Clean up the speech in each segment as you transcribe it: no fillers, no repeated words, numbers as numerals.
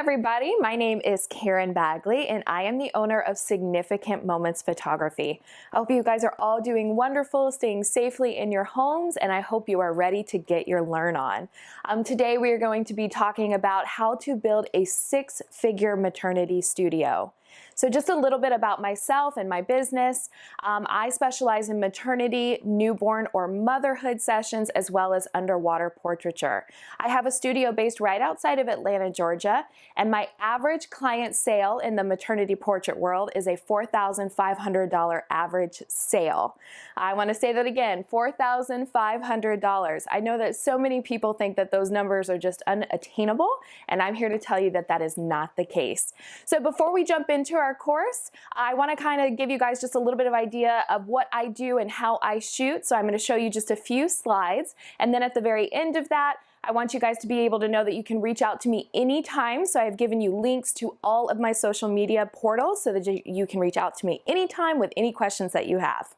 everybody. My name is Karen Bagley, and I am the owner of Significant Moments Photography. I hope you guys are all doing wonderful, staying safely in your homes, and I hope you are ready to get your learn on. Today we are going to be talking about how to build a six-figure maternity studio. So just a little bit about myself and my business. I specialize in maternity, newborn, or motherhood sessions, as well as underwater portraiture. I have a studio based right outside of Atlanta, Georgia, and my average client sale in the maternity portrait world is a $4,500 average sale. I want to say that again, $4,500. I know that so many people think that those numbers are just unattainable, and I'm here to tell you that that is not the case. So before we jump into our course, I want to kind of give you guys just a little bit of idea of what I do and how I shoot. So I'm going to show you just a few slides, and then at the very end of that, I want you guys to be able to know that you can reach out to me anytime. So I've given you links to all of my social media portals so that you can reach out to me anytime with any questions that you have.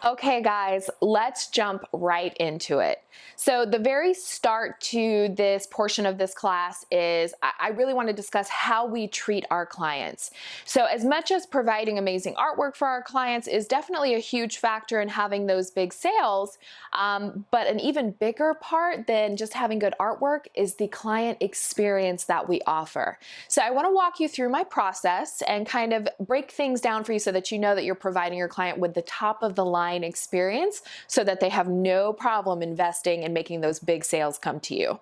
Okay guys, let's jump right into it. So the very start to this portion of this class is I really want to discuss how we treat our clients. So as much as providing amazing artwork for our clients is definitely a huge factor in having those big sales, but an even bigger part than just having good artwork is the client experience that we offer. So I want to walk you through my process and kind of break things down for you so that you know that you're providing your client with the top of the line experience so that they have no problem investing and making those big sales come to you.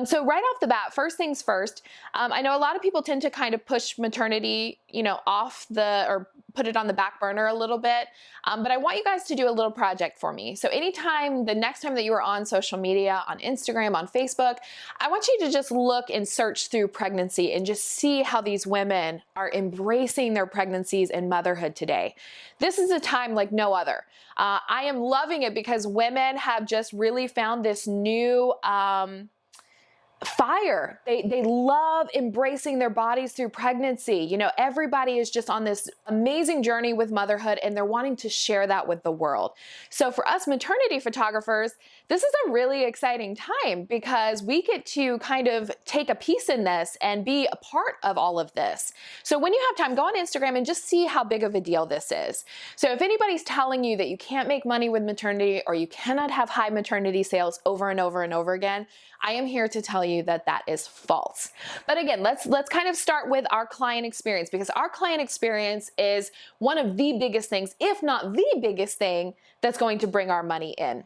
So right off the bat, first things first, I know a lot of people tend to kind of push maternity, or put it on the back burner a little bit, but I want you guys to do a little project for me. So the next time that you are on social media, on Instagram, on Facebook, I want you to just look and search through pregnancy and just see how these women are embracing their pregnancies and motherhood today. This is a time like no other. I am loving it because women have just really found this new fire. They love embracing their bodies through pregnancy. Everybody is just on this amazing journey with motherhood, and they're wanting to share that with the world. So for us maternity photographers, this is a really exciting time because we get to kind of take a piece in this and be a part of all of this. So when you have time, go on Instagram and just see how big of a deal this is. So if anybody's telling you that you can't make money with maternity or you cannot have high maternity sales over and over and over again, I am here to tell you that that is false. But again, let's kind of start with our client experience, because our client experience is one of the biggest things, if not the biggest thing, that's going to bring our money in.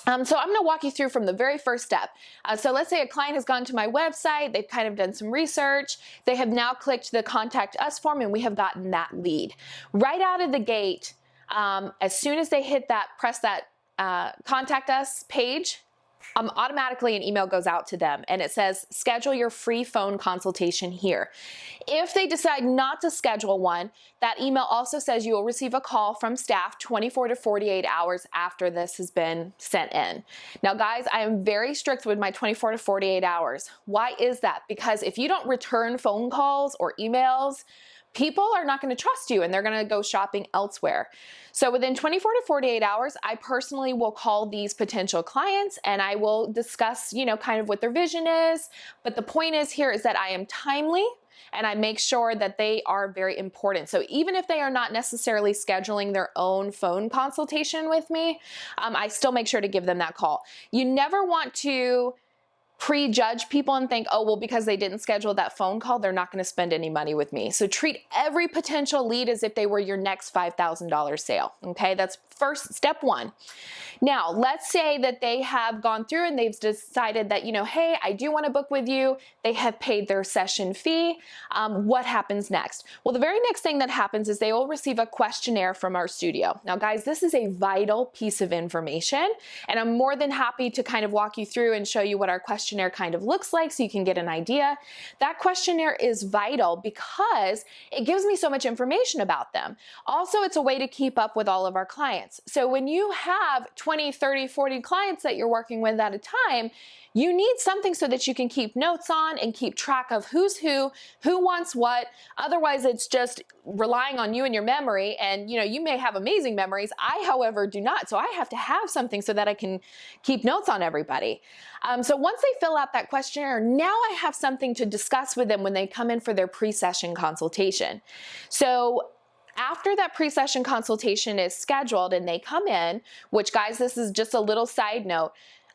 So I'm going to walk you through from the very first step. So let's say a client has gone to my website, they've kind of done some research, they have now clicked the contact us form, and we have gotten that lead. Right out of the gate, as soon as they hit that, press that contact us page, automatically an email goes out to them and it says, schedule your free phone consultation here. If they decide not to schedule one, that email also says you will receive a call from staff 24 to 48 hours after this has been sent in. Now guys, I am very strict with my 24 to 48 hours. Why is that? Because if you don't return phone calls or emails, people are not going to trust you and they're going to go shopping elsewhere. So within 24 to 48 hours, I personally will call these potential clients and I will discuss, kind of what their vision is. But the point is here is that I am timely and I make sure that they are very important. So even if they are not necessarily scheduling their own phone consultation with me, I still make sure to give them that call. You never want to prejudge people and think, oh, well, because they didn't schedule that phone call, they're not going to spend any money with me. So treat every potential lead as if they were your next $5,000 sale. Okay, that's first step one. Now, let's say that they have gone through and they've decided that, hey, I do want to book with you. They have paid their session fee. What happens next? Well, the very next thing that happens is they will receive a questionnaire from our studio. Now, guys, this is a vital piece of information, and I'm more than happy to kind of walk you through and show you what our questionnaire kind of looks like so you can get an idea. That questionnaire is vital because it gives me so much information about them. Also, it's a way to keep up with all of our clients. So when you have 20, 30, 40 clients that you're working with at a time, you need something so that you can keep notes on and keep track of who's who wants what. Otherwise, it's just relying on you and your memory. And you may have amazing memories. I, however, do not. So I have to have something so that I can keep notes on everybody. So once they fill out that questionnaire, now I have something to discuss with them when they come in for their pre-session consultation. So after that pre-session consultation is scheduled and they come in, which guys, this is just a little side note,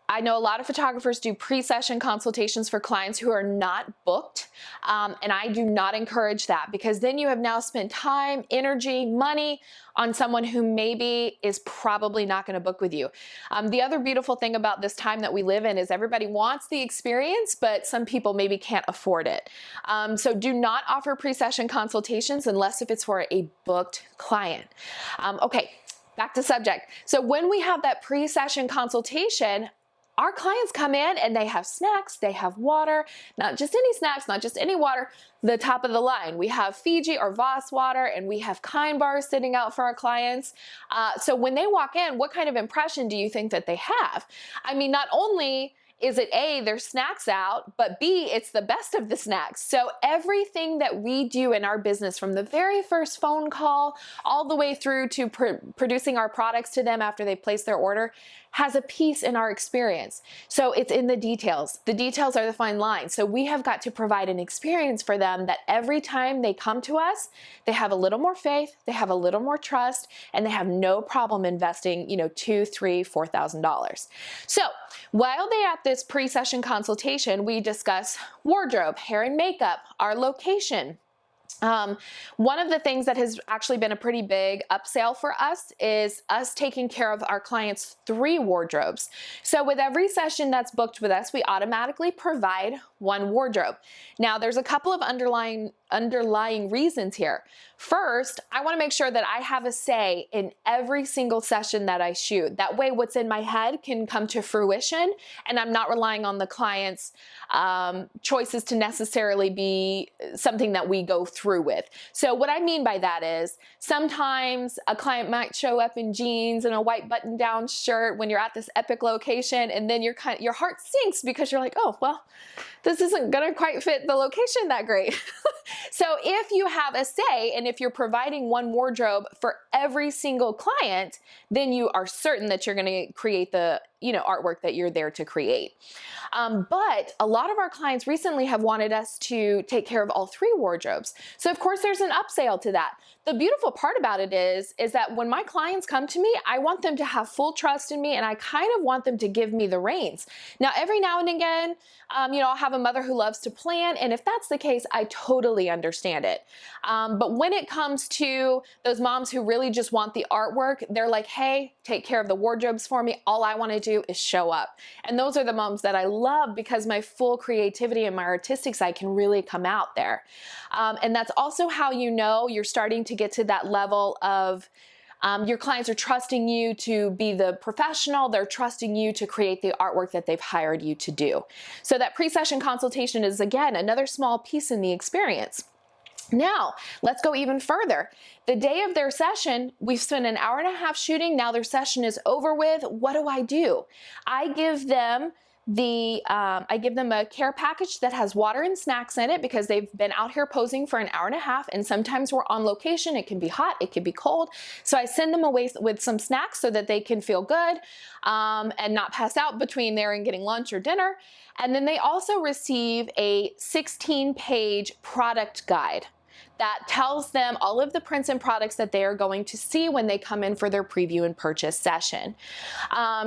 I know a lot of photographers do pre-session consultations for clients who are not booked, and I do not encourage that because then you have now spent time, energy, money on someone who maybe is probably not going to book with you. The other beautiful thing about this time that we live in is everybody wants the experience, but some people maybe can't afford it. So do not offer pre-session consultations unless if it's for a booked client. Okay, back to subject. So when we have that pre-session consultation, our clients come in and they have snacks, they have water, not just any snacks, not just any water, the top of the line. We have Fiji or Voss water and we have Kind bars sitting out for our clients. So when they walk in, what kind of impression do you think that they have? I mean, not only is it A, there's snacks out, but B, it's the best of the snacks. So everything that we do in our business, from the very first phone call all the way through to producing our products to them after they place their order, has a piece in our experience. So it's in the details. The details are the fine line. So we have got to provide an experience for them that every time they come to us, they have a little more faith, they have a little more trust, and they have no problem investing, $2,000, $3,000, $4,000. So while they're at this pre-session consultation, we discuss wardrobe, hair and makeup, our location. One of the things that has actually been a pretty big upsell for us is us taking care of our clients' 3 wardrobes. So with every session that's booked with us, we automatically provide 1 wardrobe. Now there's a couple of underlying reasons here. First, I want to make sure that I have a say in every single session that I shoot. That way what's in my head can come to fruition and I'm not relying on the client's choices to necessarily be something that we go through with. So what I mean by that is sometimes a client might show up in jeans and a white button-down shirt when you're at this epic location, and then your heart sinks because you're like, oh, well, this isn't gonna quite fit the location that great. So if you have a say and if you're providing 1 wardrobe for every single client, then you are certain that you're gonna create the artwork that you're there to create. But a lot of our clients recently have wanted us to take care of all 3 wardrobes. So of course there's an upsell to that. The beautiful part about it is that when my clients come to me, I want them to have full trust in me and I kind of want them to give me the reins. Now, every now and again, I'll have a mother who loves to plan, and if that's the case, I totally understand it. But when it comes to those moms who really just want the artwork, they're like, hey, take care of the wardrobes for me. All I want to do is show up. And those are the moments that I love because my full creativity and my artistic side can really come out there. And that's also how you know you're starting to get to that level of your clients are trusting you to be the professional. They're trusting you to create the artwork that they've hired you to do. So that pre-session consultation is, again, another small piece in the experience. Now, let's go even further. The day of their session, we've spent an hour and a half shooting. Now their session is over with. What do? I give them a care package that has water and snacks in it because they've been out here posing for an hour and a half, and sometimes we're on location. It can be hot, it can be cold. So I send them away with some snacks so that they can feel good and not pass out between there and getting lunch or dinner. And then they also receive a 16-page product guide that tells them all of the prints and products that they are going to see when they come in for their preview and purchase session.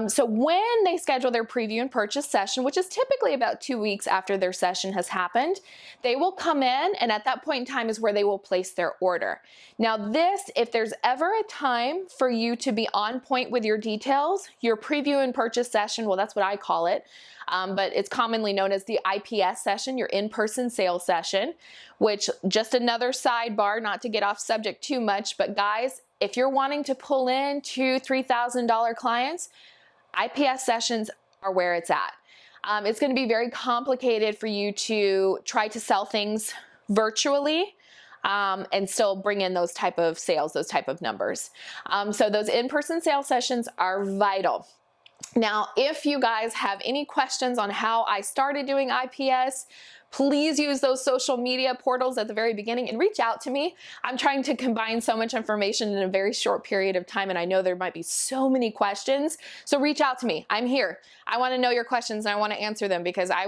So when they schedule their preview and purchase session, which is typically about 2 weeks after their session has happened, they will come in, and at that point in time is where they will place their order. Now this, if there's ever a time for you to be on point with your details, your preview and purchase session, well, that's what I call it, but it's commonly known as the IPS session, your in-person sales session, which, just another sidebar, not to get off subject too much, but guys, if you're wanting to pull in $2,000, $3,000 clients, IPS sessions are where it's at. It's going to be very complicated for you to try to sell things virtually and still bring in those type of sales, those type of numbers. So those in-person sales sessions are vital. Now, if you guys have any questions on how I started doing IPS, please use those social media portals at the very beginning and reach out to me. I'm trying to combine so much information in a very short period of time, and I know there might be so many questions. So reach out to me. I'm here. I want to know your questions and I want to answer them because I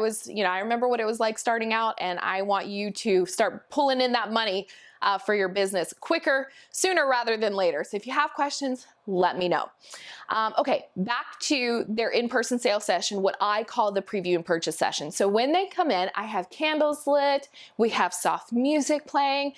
remember what it was like starting out, and I want you to start pulling in that money for your business quicker, sooner rather than later. So if you have questions, let me know. Okay, back to their in-person sales session, what I call the preview and purchase session. So when they come in, I have candles lit, we have soft music playing.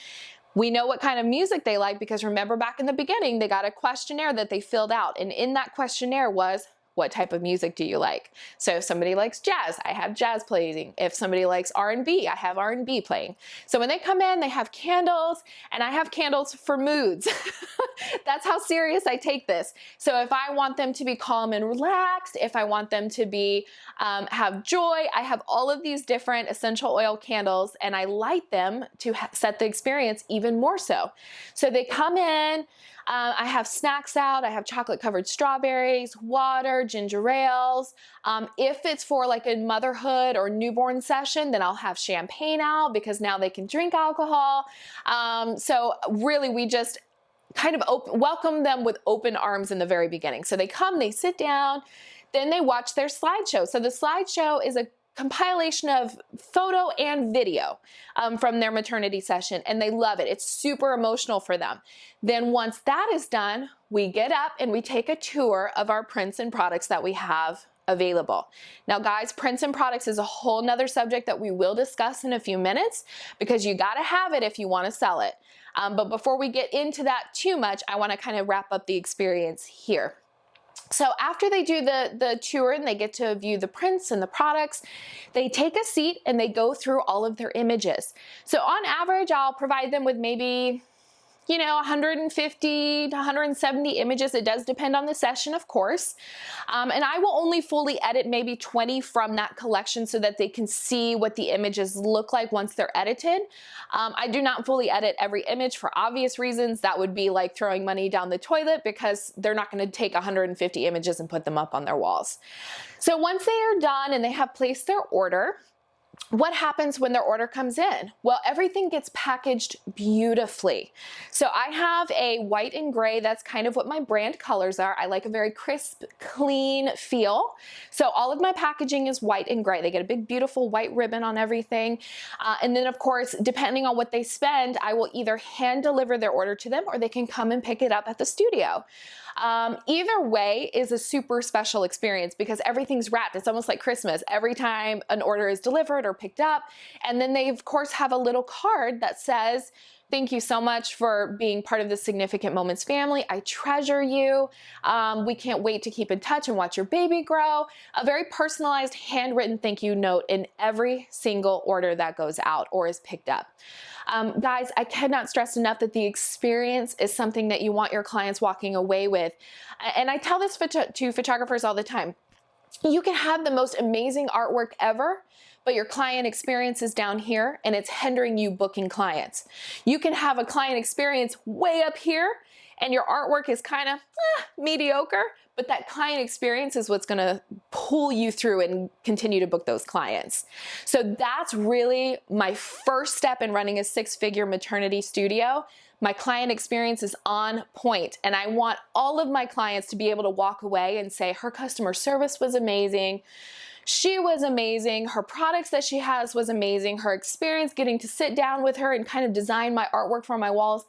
We know what kind of music they like because remember back in the beginning, they got a questionnaire that they filled out, and in that questionnaire was, what type of music do you like? So if somebody likes jazz, I have jazz playing. If somebody likes R&B, I have R&B playing. So when they come in, they have candles, and I have candles for moods. That's how serious I take this. So if I want them to be calm and relaxed, if I want them to be have joy, I have all of these different essential oil candles, and I light them to set the experience even more so. So they come in, I have snacks out, I have chocolate covered strawberries, water, ginger ales. If it's for like a motherhood or newborn session, then I'll have champagne out because now they can drink alcohol. So really we just kind of welcome them with open arms in the very beginning. So they come, they sit down, then they watch their slideshow. So the slideshow is a compilation of photo and video from their maternity session, and they love it. It's super emotional for them. Then once that is done, we get up and we take a tour of our prints and products that we have available. Now guys, prints and products is a whole nother subject that we will discuss in a few minutes because you got to have it if you want to sell it. But before we get into that too much, I want to kind of wrap up the experience here. So after they do the tour and they get to view the prints and the products, they take a seat and they go through all of their images. So on average, I'll provide them with maybe 150 to 170 images. It does depend on the session, of course. And I will only fully edit maybe 20 from that collection so that they can see what the images look like once they're edited. I do not fully edit every image for obvious reasons. That would be like throwing money down the toilet because they're not going to take 150 images and put them up on their walls. So once they are done and they have placed their order, what happens when their order comes in? Well, everything gets packaged beautifully. So I have a white and gray. That's kind of what my brand colors are. I like a very crisp, clean feel. So all of my packaging is white and gray. They get a big, beautiful white ribbon on everything. And then of course, depending on what they spend, I will either hand deliver their order to them or they can come and pick it up at the studio. Either way is a super special experience because everything's wrapped. It's almost like Christmas. Every time an order is delivered ordered or picked up. And then they of course have a little card that says, thank you so much for being part of the Significant Moments family. I treasure you. We can't wait to keep in touch and watch your baby grow. A very personalized handwritten thank you note in every single order that goes out or is picked up. Guys, I cannot stress enough that the experience is something that you want your clients walking away with. And I tell this to photographers all the time. You can have the most amazing artwork ever, but your client experience is down here and it's hindering you booking clients. You can have a client experience way up here and your artwork is kind of mediocre, but that client experience is what's gonna pull you through and continue to book those clients. So that's really my first step in running a six-figure maternity studio. My client experience is on point, and I want all of my clients to be able to walk away and say, her customer service was amazing, she was amazing, her products that she has was amazing, her experience getting to sit down with her and kind of design my artwork for my walls,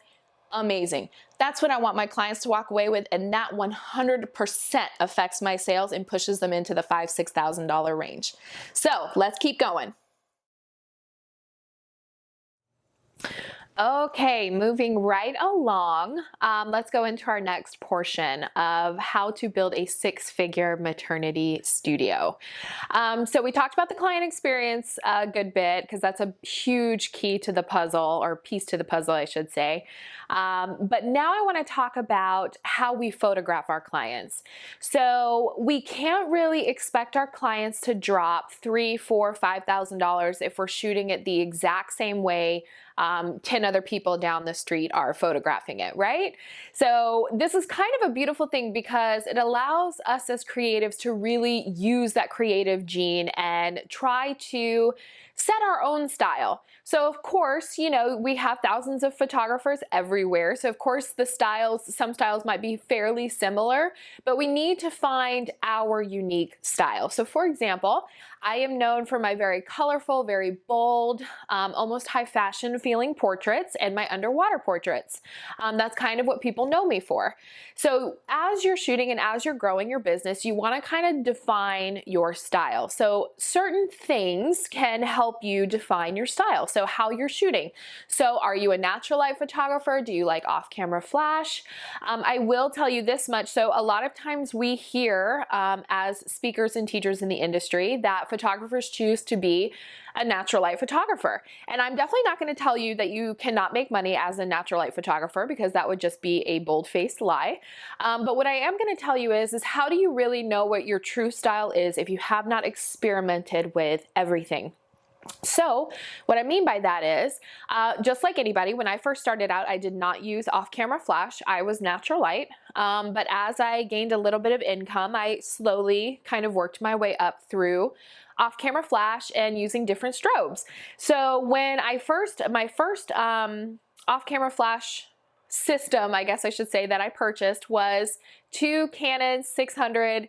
amazing. That's what I want my clients to walk away with, and that 100% affects my sales and pushes them into the $5,000, $6,000 range. So let's keep going. Okay, moving right along, let's go into our next portion of how to build a six-figure maternity studio. So we talked about the client experience a good bit because that's a huge key to the puzzle, or piece to the puzzle, I should say. But now I want to talk about how we photograph our clients. So we can't really expect our clients to drop $3,000, $4,000, $5,000 if we're shooting it the exact same way 10 other people down the street are photographing it, right? So this is kind of a beautiful thing because it allows us as creatives to really use that creative gene and try to set our own style. So of course, you know, we have thousands of photographers everywhere. So of course the styles, some styles might be fairly similar, but we need to find our unique style. So for example, I am known for my very colorful, very bold, almost high fashion feeling portraits and my underwater portraits. That's kind of what people know me for. So as you're shooting and as you're growing your business, you want to kind of define your style. So certain things can help you define your style. So how you're shooting. So are you a natural light photographer? Do you like off-camera flash? I will tell you this much. So a lot of times we hear as speakers and teachers in the industry that photographers choose to be a natural light photographer. And I'm definitely not going to tell you that you cannot make money as a natural light photographer because that would just be a bold-faced lie. But what I am going to tell you is how do you really know what your true style is if you have not experimented with everything? So what I mean by that is, just like anybody, when I first started out, I did not use off-camera flash. I was natural light. But as I gained a little bit of income, I slowly kind of worked my way up through off-camera flash and using different strobes. So when my first off-camera flash system, I guess I should say, that I purchased was two Canon 600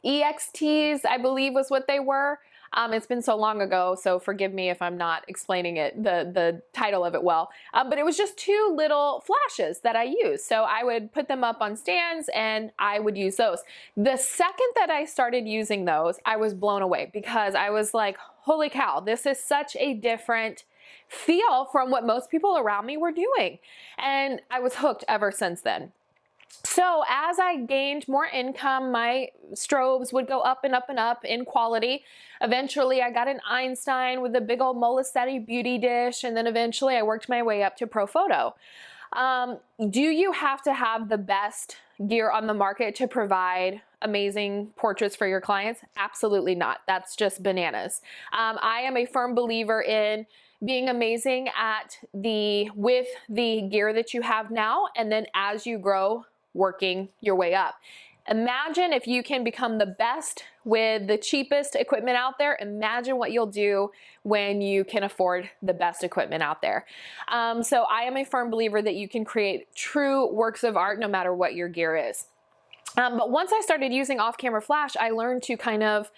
EXTs, I believe was what they were. It's been so long ago, so forgive me if I'm not explaining it, the title of it well. But it was just two little flashes that I used. So I would put them up on stands and I would use those. The second that I started using those, I was blown away because I was like, holy cow, this is such a different feel from what most people around me were doing. And I was hooked ever since then. So as I gained more income, my strobes would go up and up and up in quality. Eventually I got an Einstein with a big old Molisetti beauty dish, and then eventually I worked my way up to Pro Photo. Do you have to have the best gear on the market to provide amazing portraits for your clients? Absolutely not. That's just bananas. I am a firm believer in being amazing with the gear that you have now, and then as you grow, working your way up. Imagine if you can become the best with the cheapest equipment out there. Imagine what you'll do when you can afford the best equipment out there. So I am a firm believer that you can create true works of art no matter what your gear is. But once I started using off-camera flash, I learned to kind of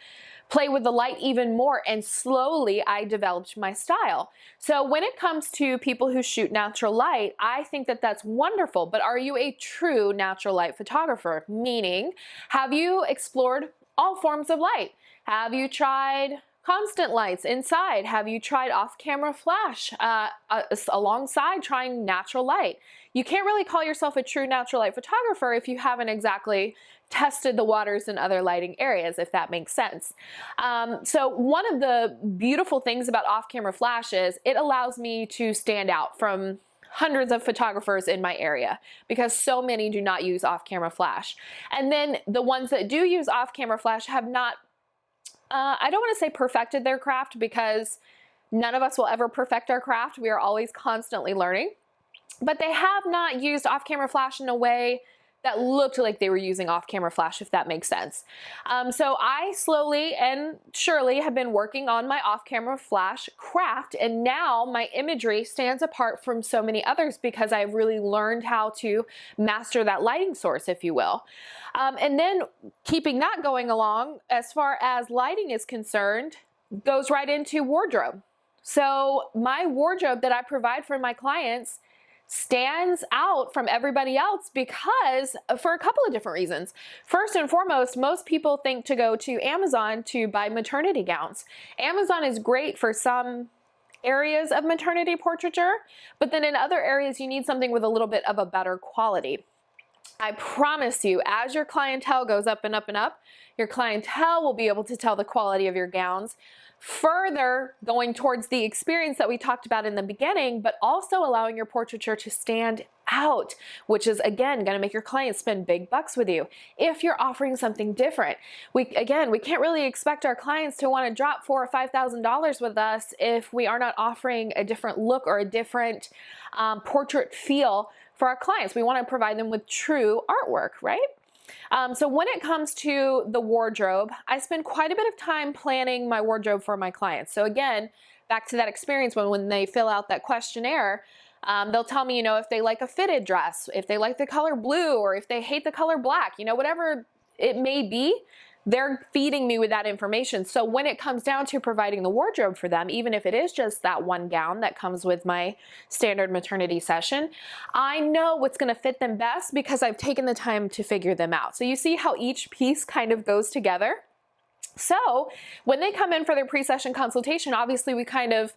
play with the light even more, and slowly I developed my style. So when it comes to people who shoot natural light, I think that that's wonderful, but are you a true natural light photographer? Meaning, have you explored all forms of light? Have you tried constant lights inside? Have you tried off-camera flash alongside trying natural light? You can't really call yourself a true natural light photographer if you haven't exactly tested the waters in other lighting areas, if that makes sense. So one of the beautiful things about off-camera flash is it allows me to stand out from hundreds of photographers in my area because so many do not use off-camera flash. And then the ones that do use off-camera flash have not, I don't want to say perfected their craft, because none of us will ever perfect our craft. We are always constantly learning. But they have not used off-camera flash in a way that looked like they were using off-camera flash, if that makes sense. So I slowly and surely have been working on my off-camera flash craft, and now my imagery stands apart from so many others because I've really learned how to master that lighting source, if you will. And then keeping that going along, as far as lighting is concerned, goes right into wardrobe. So my wardrobe that I provide for my clients stands out from everybody else because for a couple of different reasons. First and foremost, most people think to go to Amazon to buy maternity gowns. Amazon is great for some areas of maternity portraiture, but then in other areas you need something with a little bit of a better quality. I promise you, as your clientele goes up and up and up, your clientele will be able to tell the quality of your gowns. Further going towards the experience that we talked about in the beginning, but also allowing your portraiture to stand out, which is again going to make your clients spend big bucks with you if you're offering something different. We can't really expect our clients to want to drop $4,000 or $5,000 with us if we are not offering a different look or a different portrait feel for our clients. We want to provide them with true artwork, right? So when it comes to the wardrobe, I spend quite a bit of time planning my wardrobe for my clients. So again, back to that experience when they fill out that questionnaire, they'll tell me, if they like a fitted dress, if they like the color blue, or if they hate the color black, whatever it may be, they're feeding me with that information. So when it comes down to providing the wardrobe for them, even if it is just that one gown that comes with my standard maternity session, I know what's going to fit them best because I've taken the time to figure them out. So you see how each piece kind of goes together. So when they come in for their pre-session consultation, obviously we kind of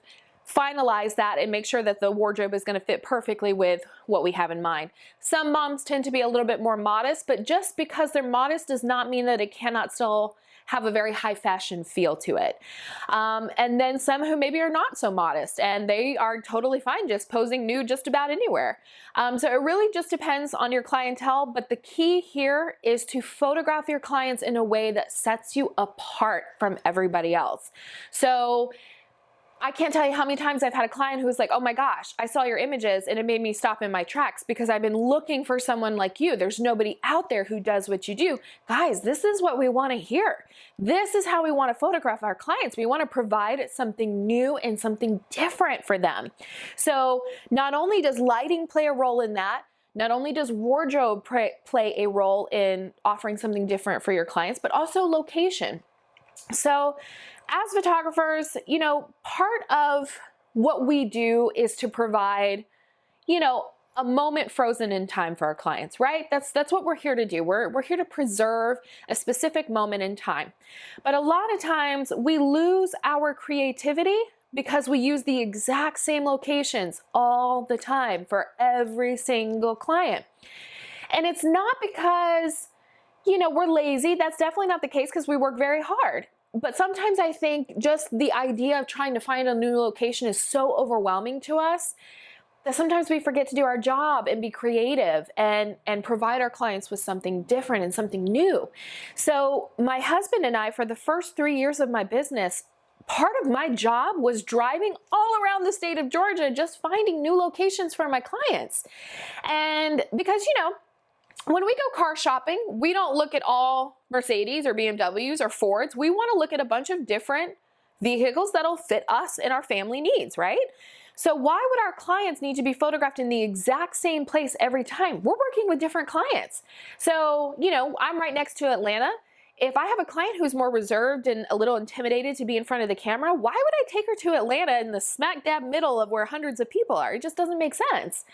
finalize that and make sure that the wardrobe is going to fit perfectly with what we have in mind. Some moms tend to be a little bit more modest, but just because they're modest does not mean that it cannot still have a very high fashion feel to it. And then some who maybe are not so modest and they are totally fine just posing nude just about anywhere. So it really just depends on your clientele, but the key here is to photograph your clients in a way that sets you apart from everybody else. So I can't tell you how many times I've had a client who's like, oh my gosh, I saw your images and it made me stop in my tracks because I've been looking for someone like you. There's nobody out there who does what you do. Guys, this is what we want to hear. This is how we want to photograph our clients. We want to provide something new and something different for them. So not only does lighting play a role in that, not only does wardrobe play a role in offering something different for your clients, but also location. So as photographers, part of what we do is to provide, a moment frozen in time for our clients, right? That's what we're here to do. We're here to preserve a specific moment in time. But a lot of times we lose our creativity because we use the exact same locations all the time for every single client. And it's not because, we're lazy. That's definitely not the case because we work very hard. But sometimes I think just the idea of trying to find a new location is so overwhelming to us that sometimes we forget to do our job and be creative and provide our clients with something different and something new. So my husband and I, for the first 3 years of my business, part of my job was driving all around the state of Georgia, just finding new locations for my clients. And because, when we go car shopping, we don't look at all Mercedes or BMWs or Fords. We want to look at a bunch of different vehicles that'll fit us and our family needs, right? So why would our clients need to be photographed in the exact same place every time? We're working with different clients. So, I'm right next to Atlanta. if I have a client who's more reserved and a little intimidated to be in front of the camera, why would I take her to Atlanta in the smack dab middle of where hundreds of people are? It just doesn't make sense.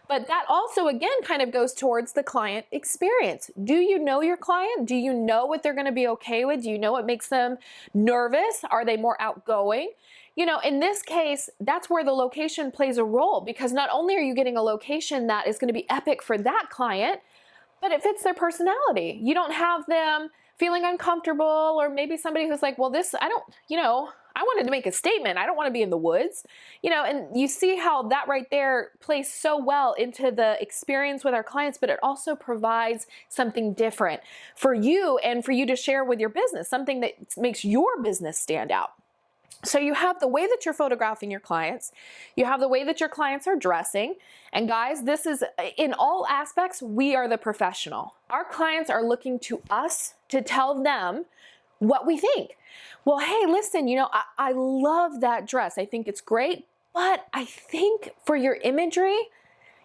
But that also, again, kind of goes towards the client experience. Do you know your client? Do you know what they're going to be okay with? Do you know what makes them nervous? Are they more outgoing? You know, in this case, that's where the location plays a role, because not only are you getting a location that is going to be epic for that client, but it fits their personality. You don't have them feeling uncomfortable, or maybe somebody who's like, well, this, I don't, you know, I wanted to make a statement. I don't want to be in the woods, you know, and you see how that right there plays so well into the experience with our clients, but it also provides something different for you and for you to share with your business, something that makes your business stand out. So you have the way that you're photographing your clients, you have the way that your clients are dressing, and guys, this is, in all aspects, we are the professional. Our clients are looking to us to tell them what we think. Well, hey, listen, you know, I love that dress. I think it's great, but I think for your imagery,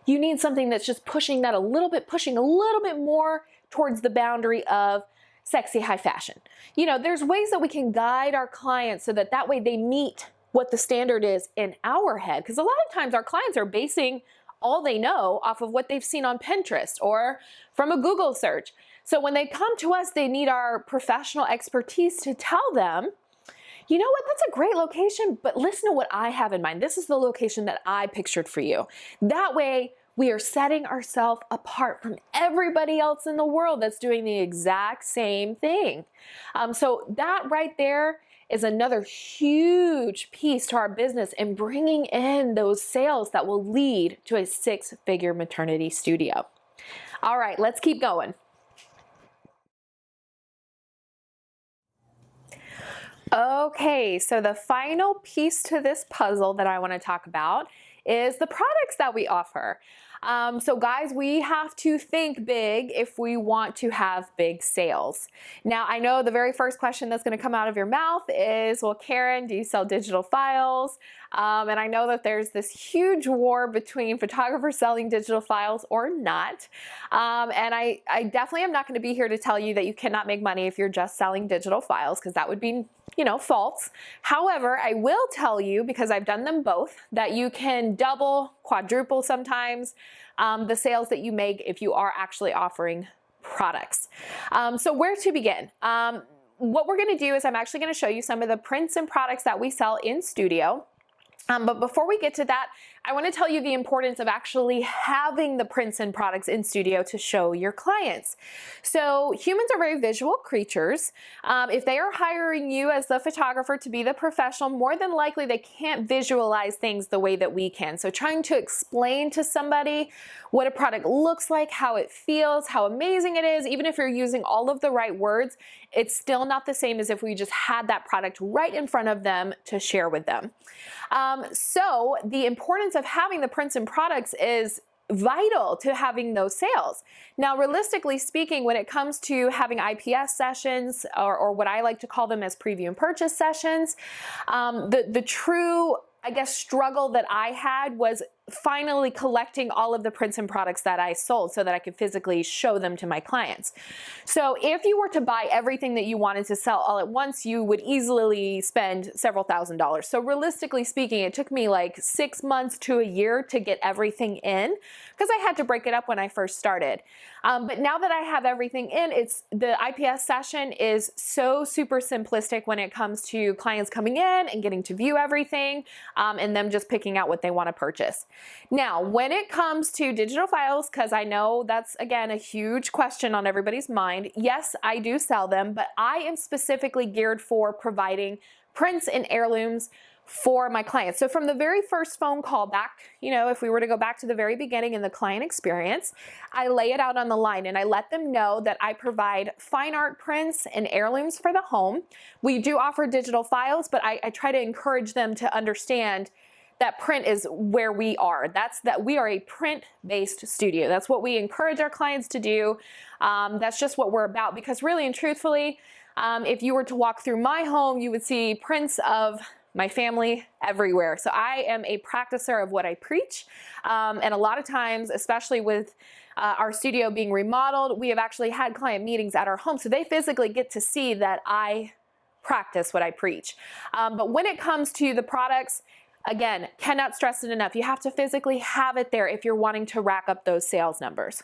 you need something that's just pushing that a little bit, pushing a little bit more towards the boundary of sexy high fashion. You know, there's ways that we can guide our clients so that that way they meet what the standard is in our head. Because a lot of times our clients are basing all they know off of what they've seen on Pinterest or from a Google search. So when they come to us, they need our professional expertise to tell them, you know what, that's a great location, but listen to what I have in mind. This is the location that I pictured for you. That way, we are setting ourselves apart from everybody else in the world that's doing the exact same thing. So that right there is another huge piece to our business in bringing in those sales that will lead to a 6-figure maternity studio. All right, let's keep going. Okay, so the final piece to this puzzle that I want to talk about is the products that we offer. So guys, we have to think big if we want to have big sales. Now, I know the very first question that's going to come out of your mouth is, well, Karen, do you sell digital files? And I know that there's this huge war between photographers selling digital files or not. And I definitely am not going to be here to tell you that you cannot make money if you're just selling digital files, because that would be, you know, false. However, I will tell you, because I've done them both, that you can double, quadruple sometimes the sales that you make if you are actually offering products. So where to begin? What we're going to do is I'm actually going to show you some of the prints and products that we sell in studio. But before we get to that, I want to tell you the importance of actually having the prints and products in studio to show your clients. So humans are very visual creatures. If they are hiring you as the photographer to be the professional, more than likely they can't visualize things the way that we can. So trying to explain to somebody what a product looks like, how it feels, how amazing it is, even if you're using all of the right words, it's still not the same as if we just had that product right in front of them to share with them. So the importance of having the prints and products is vital to having those sales. Now, realistically speaking, when it comes to having IPS sessions, or what I like to call them as preview and purchase sessions, the true, I guess, struggle that I had was finally collecting all of the prints and products that I sold so that I could physically show them to my clients. So if you were to buy everything that you wanted to sell all at once, you would easily spend several $1,000s. So realistically speaking, it took me like 6 months to a year to get everything in, because I had to break it up when I first started. But now that I have everything in, the IPS session is so super simplistic when it comes to clients coming in and getting to view everything, and them just picking out what they want to purchase. Now, when it comes to digital files, because I know that's, again, a huge question on everybody's mind, yes, I do sell them, but I am specifically geared for providing prints and heirlooms for my clients. So from the very first phone call back, you know, if we were to go back to the very beginning in the client experience, I lay it out on the line and I let them know that I provide fine art prints and heirlooms for the home. We do offer digital files, but I try to encourage them to understand that print is where we are. That we are a print-based studio. That's what we encourage our clients to do. That's just what we're about, because really and truthfully, if you were to walk through my home, you would see prints of my family, everywhere. So I am a practicer of what I preach. And a lot of times, especially with our studio being remodeled, we have actually had client meetings at our home. So they physically get to see that I practice what I preach. But when it comes to the products, again, cannot stress it enough. You have to physically have it there if you're wanting to rack up those sales numbers.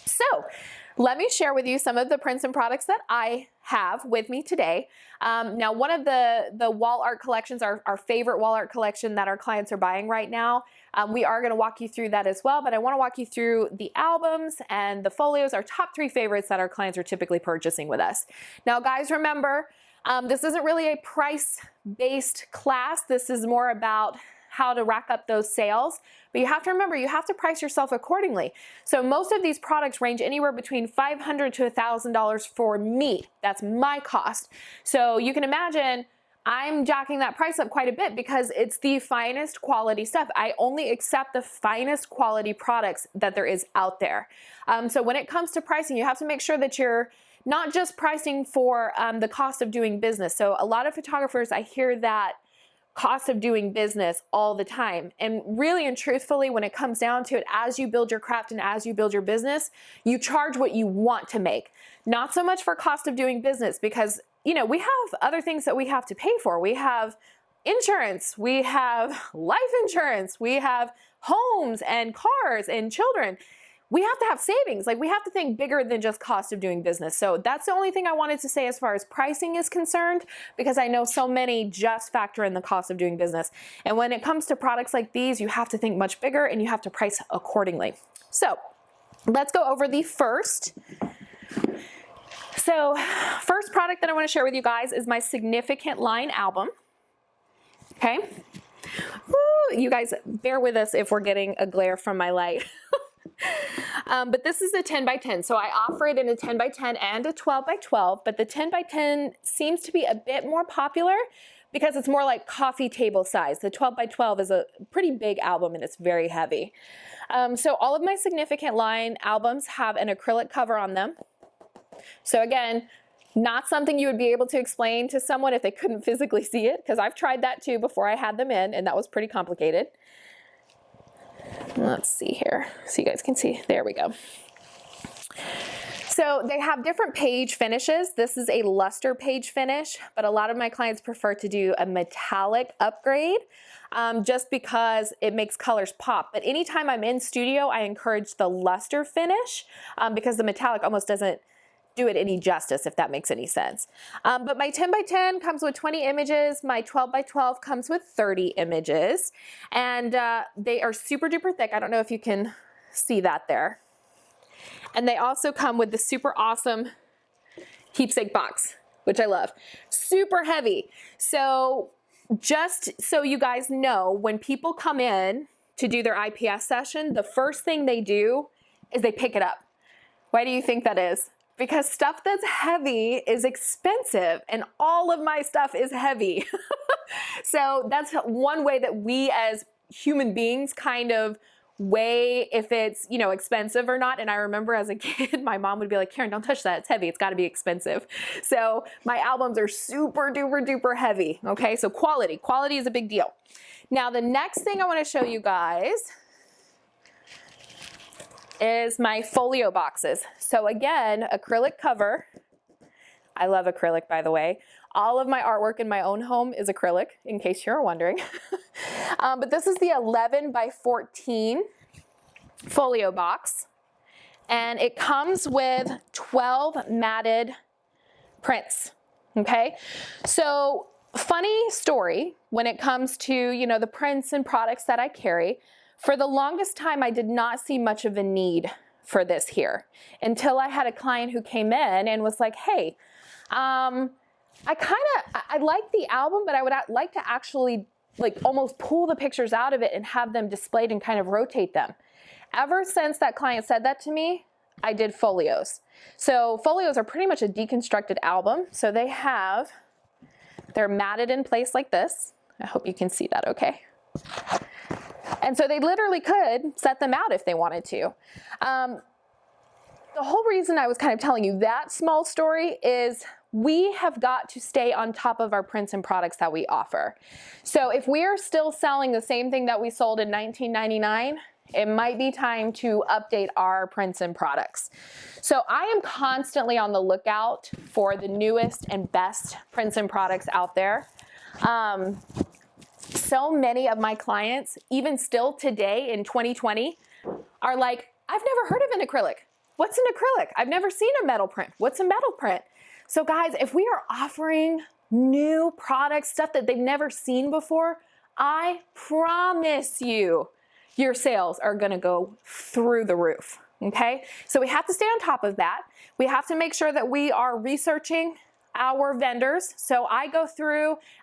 So let me share with you some of the prints and products that I have with me today. Now, one of the wall art collections, our favorite wall art collection that our clients are buying right now, we are going to walk you through that as well, but I want to walk you through the albums and the folios, our top 3 favorites that our clients are typically purchasing with us. Now, guys, remember, this isn't really a price-based class. This is more about how to rack up those sales. But you have to remember, you have to price yourself accordingly. So most of these products range anywhere between $500 to $1,000 for me. That's my cost. So you can imagine I'm jacking that price up quite a bit because it's the finest quality stuff. I only accept the finest quality products that there is out there. So when it comes to pricing, you have to make sure that you're not just pricing for the cost of doing business. So a lot of photographers, I hear that cost of doing business all the time. And really and truthfully, when it comes down to it, as you build your craft and as you build your business, you charge what you want to make. Not so much for cost of doing business because, you know, we have other things that we have to pay for. We have insurance, we have life insurance, we have homes and cars and children. We have to have savings. Like, we have to think bigger than just cost of doing business. So that's the only thing I wanted to say as far as pricing is concerned, because I know so many just factor in the cost of doing business. And when it comes to products like these, you have to think much bigger and you have to price accordingly. So let's go over the first. So first product that I want to share with you guys is my Significant Line album. Okay. Woo, you guys bear with us if we're getting a glare from my light. But this is a 10 by 10. So I offer it in a 10 by 10 and a 12 by 12, but the 10 by 10 seems to be a bit more popular because it's more like coffee table size. The 12 by 12 is a pretty big album and it's very heavy. So all of my Significant Line albums have an acrylic cover on them. So again, not something you would be able to explain to someone if they couldn't physically see it, because I've tried that too before I had them in, and that was pretty complicated. Let's see here, so you guys can see. There we go. So they have different page finishes. This is a luster page finish, but a lot of my clients prefer to do a metallic upgrade just because it makes colors pop. But anytime I'm in studio, I encourage the luster finish because the metallic almost doesn't do it any justice, if that makes any sense. But my 10 by 10 comes with 20 images. My 12 by 12 comes with 30 images. And they are super duper thick. I don't know if you can see that there. And they also come with the super awesome keepsake box, which I love. Super heavy. So just so you guys know, when people come in to do their IPS session, the first thing they do is they pick it up. Why do you think that is? Because stuff that's heavy is expensive, and all of my stuff is heavy. So that's one way that we as human beings kind of weigh if it's, you know, expensive or not. And I remember as a kid, my mom would be like, Karen, don't touch that. It's heavy. It's got to be expensive. So my albums are super duper duper heavy. Okay. So quality is a big deal. Now, the next thing I want to show you guys is my folio boxes. So again, acrylic cover. I love acrylic, by the way. All of my artwork in my own home is acrylic, in case you're wondering. But this is the 11 by 14 folio box. And it comes with 12 matted prints, okay? So funny story when it comes to, you know, the prints and products that I carry. For the longest time, I did not see much of a need for this here until I had a client who came in and was like, hey, I like the album, but I would like to actually like almost pull the pictures out of it and have them displayed and kind of rotate them. Ever since that client said that to me, I did folios. So folios are pretty much a deconstructed album. So they're matted in place like this. I hope you can see that okay. And so they literally could set them out if they wanted to. The whole reason I was kind of telling you that small story is we have got to stay on top of our prints and products that we offer. So if we're still selling the same thing that we sold in 1999, it might be time to update our prints and products. So I am constantly on the lookout for the newest and best prints and products out there. So many of my clients, even still today in 2020, are like, I've never heard of an acrylic. What's an acrylic? I've never seen a metal print. What's a metal print? So guys, if we are offering new products, stuff that they've never seen before, I promise you, your sales are gonna go through the roof, okay? So we have to stay on top of that. We have to make sure that we are researching our vendors. So I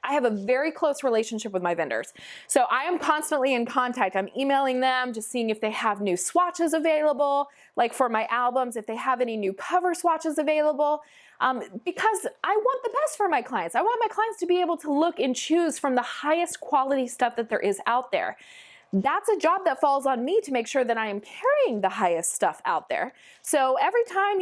have a very close relationship with my vendors. So I am constantly in contact. I'm emailing them, just seeing if they have new swatches available, like for my albums, if they have any new cover swatches available, because I want the best for my clients. I want my clients to be able to look and choose from the highest quality stuff that there is out there. That's a job that falls on me to make sure that I am carrying the highest stuff out there. So every time,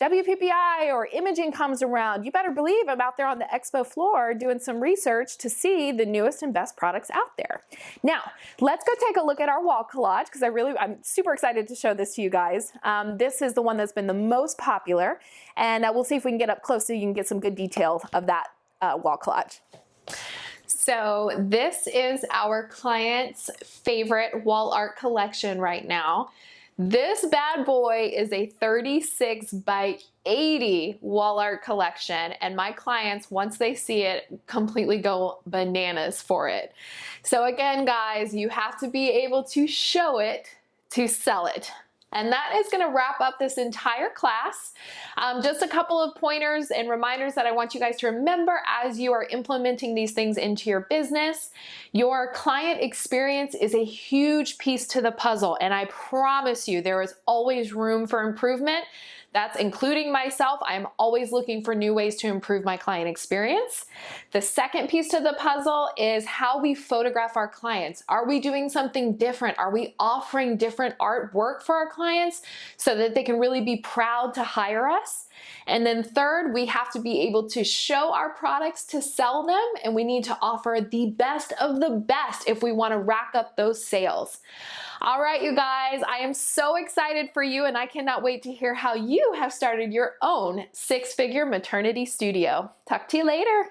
WPPI or imaging comes around, you better believe I'm out there on the expo floor doing some research to see the newest and best products out there. Now, let's go take a look at our wall collage, because I'm super excited to show this to you guys. This is the one that's been the most popular, and we'll see if we can get up close so you can get some good detail of that wall collage. So this is our client's favorite wall art collection right now. This bad boy is a 36 by 80 wall art collection, and my clients, once they see it, completely go bananas for it. So again, guys, you have to be able to show it to sell it. And that is going to wrap up this entire class. Just a couple of pointers and reminders that I want you guys to remember as you are implementing these things into your business. Your client experience is a huge piece to the puzzle, and I promise you there is always room for improvement. That's including myself. I'm always looking for new ways to improve my client experience. The second piece to the puzzle is how we photograph our clients. Are we doing something different? Are we offering different artwork for our clients so that they can really be proud to hire us? And then third, we have to be able to show our products to sell them, and we need to offer the best of the best if we want to rack up those sales. All right, you guys, I am so excited for you, and I cannot wait to hear how you have started your own six-figure maternity studio. Talk to you later.